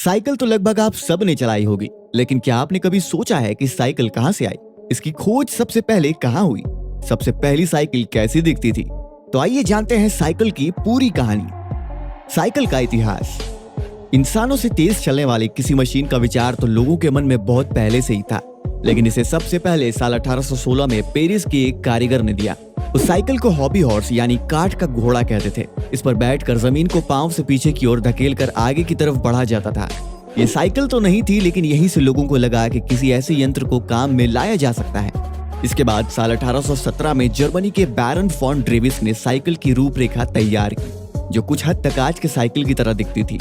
Cycle तो लगभग आप सब ने चलाई होगी, लेकिन क्या आपने कभी सोचा है कि साइकिल कहां से आई? इसकी खोज सबसे पहले कहां हुई? सबसे पहली साइकिल कैसी दिखती थी? तो आइए जानते हैं साइकिल की पूरी कहानी। साइकिल का इतिहास। इंसानों से तेज चलने वाली किसी मशीन का विचार तो लोगों के मन में बहुत पहले से ही था, लेकिन इसे सबसे पहले साल 1816 में पेरिस के एक कारीगर ने दिया। उस साइकिल को हॉबी हॉर्स यानी काठ का घोड़ा कहते थे। इस पर बैठकर जमीन को पांव से पीछे की ओर धकेलकर आगे की तरफ बढ़ा जाता था। ये साइकिल तो नहीं थी, लेकिन यहीं से लोगों को लगा कि किसी ऐसे यंत्र को काम में लाया जा सकता है। इसके बाद साल 1817 में जर्मनी के बैरन फॉन ड्रेविस ने साइकिल की रूपरेखा तैयार की, जो कुछ हद तक आज के साइकिल की तरह दिखती थी।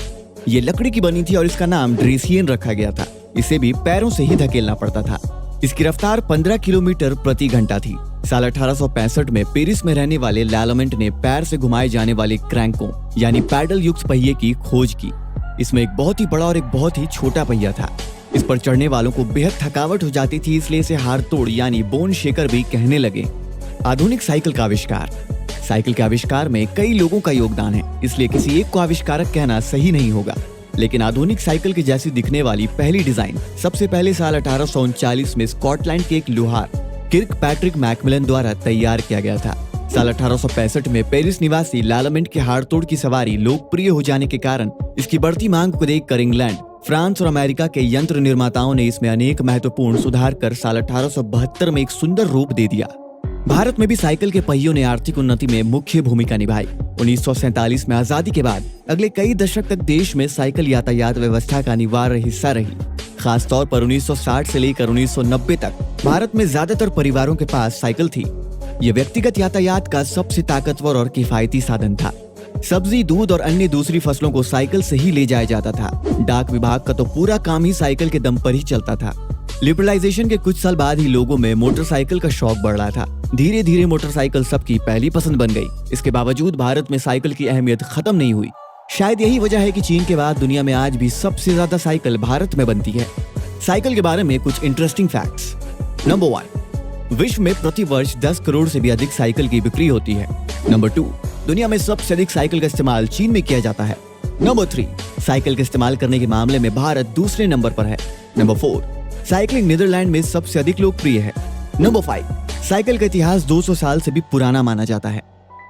ये लकड़ी की बनी थी और इसका नाम ड्रेसियन रखा गया था। इसे भी पैरों से ही धकेलना पड़ता था। इसकी रफ्तार 15 किलोमीटर प्रति घंटा थी। साल 1865 में पेरिस में रहने वाले लैलोमेंट ने पैर से घुमाए जाने वाले क्रैंकों यानी पैडल युक्त पहिए की खोज की। इसमें एक बहुत ही बड़ा और एक बहुत ही छोटा पहिया था। इस पर चढ़ने वालों को बेहद थकावट हो जाती थी, इसलिए इसे हाड़तोड़ यानी बोन शेकर भी कहने लगे। आधुनिक साइकिल का आविष्कार। साइकिल के आविष्कार में कई लोगों का योगदान है, इसलिए किसी एक को आविष्कारक कहना सही नहीं होगा। लेकिन आधुनिक साइकिल की जैसी दिखने वाली पहली डिजाइन सबसे पहले साल 1839 में स्कॉटलैंड के एक लोहार किर्क पैट्रिक मैकमिलन द्वारा तैयार किया गया था। साल 1865 में पेरिस निवासी लैलोमेंट के हाड़तोड़ की सवारी लोकप्रिय हो जाने के कारण इसकी बढ़ती मांग को देखकर इंग्लैंड, फ्रांस और अमेरिका के यंत्र निर्माताओं ने इसमें अनेक महत्वपूर्ण सुधार कर साल 1872 में एक सुंदर रूप दे दिया। भारत में भी साइकिल के पहियों ने आर्थिक उन्नति में मुख्य भूमिका निभाई। 1947 में आजादी के बाद अगले कई दशक तक देश में साइकिल यातायात व्यवस्था का अनिवार्य हिस्सा रही। खास तौर पर 1960 से लेकर 1990 तक भारत में ज्यादातर परिवारों के पास साइकिल थी। ये व्यक्तिगत यातायात का सबसे ताकतवर और किफायती साधन था। सब्जी, दूध और अन्य दूसरी फसलों को साइकिल से ही ले जाया जाता था। डाक विभाग का तो पूरा काम ही साइकिल के दम पर ही चलता था। लिबरलाइजेशन के कुछ साल बाद ही लोगों में मोटरसाइकिल का शौक बढ़ रहा था। धीरे धीरे मोटरसाइकिल सबकी पहली पसंद बन गई। इसके बावजूद भारत में साइकिल की अहमियत खत्म नहीं हुई। शायद यही वजह है कि चीन के बाद दुनिया में आज भी सबसे ज्यादा साइकिल भारत में बनती है। साइकिल के बारे में कुछ इंटरेस्टिंग फैक्ट्स। नंबर 1, विश्व में प्रति वर्ष 10 करोड़ से भी अधिक साइकिल की बिक्री होती है। नंबर 2, दुनिया में सबसे अधिक साइकिल का इस्तेमाल चीन में किया जाता है। नंबर 3, साइकिल का इस्तेमाल करने के मामले में भारत दूसरे नंबर पर है। नंबर 4, साइकिलिंग नीदरलैंड में सबसे अधिक लोकप्रिय है। नंबर 5, साइकिल का इतिहास 200 साल से भी पुराना माना जाता है।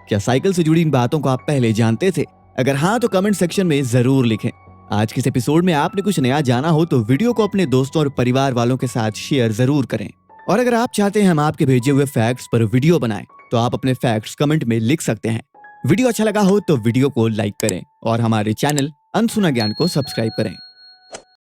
क्या साइकिल से जुड़ी इन बातों को आप पहले जानते थे? अगर हाँ तो कमेंट सेक्शन में जरूर लिखें। आज के इस एपिसोड में आपने कुछ नया जाना हो तो वीडियो को अपने दोस्तों और परिवार वालों के साथ शेयर जरूर करें। और अगर आप चाहते हैं हम आपके भेजे हुए फैक्ट्स पर वीडियो बनाएं, तो आप अपने फैक्ट्स कमेंट में लिख सकते हैं। वीडियो अच्छा लगा हो तो वीडियो को लाइक करें और हमारे चैनल अनसुना ज्ञान को सब्सक्राइब करें।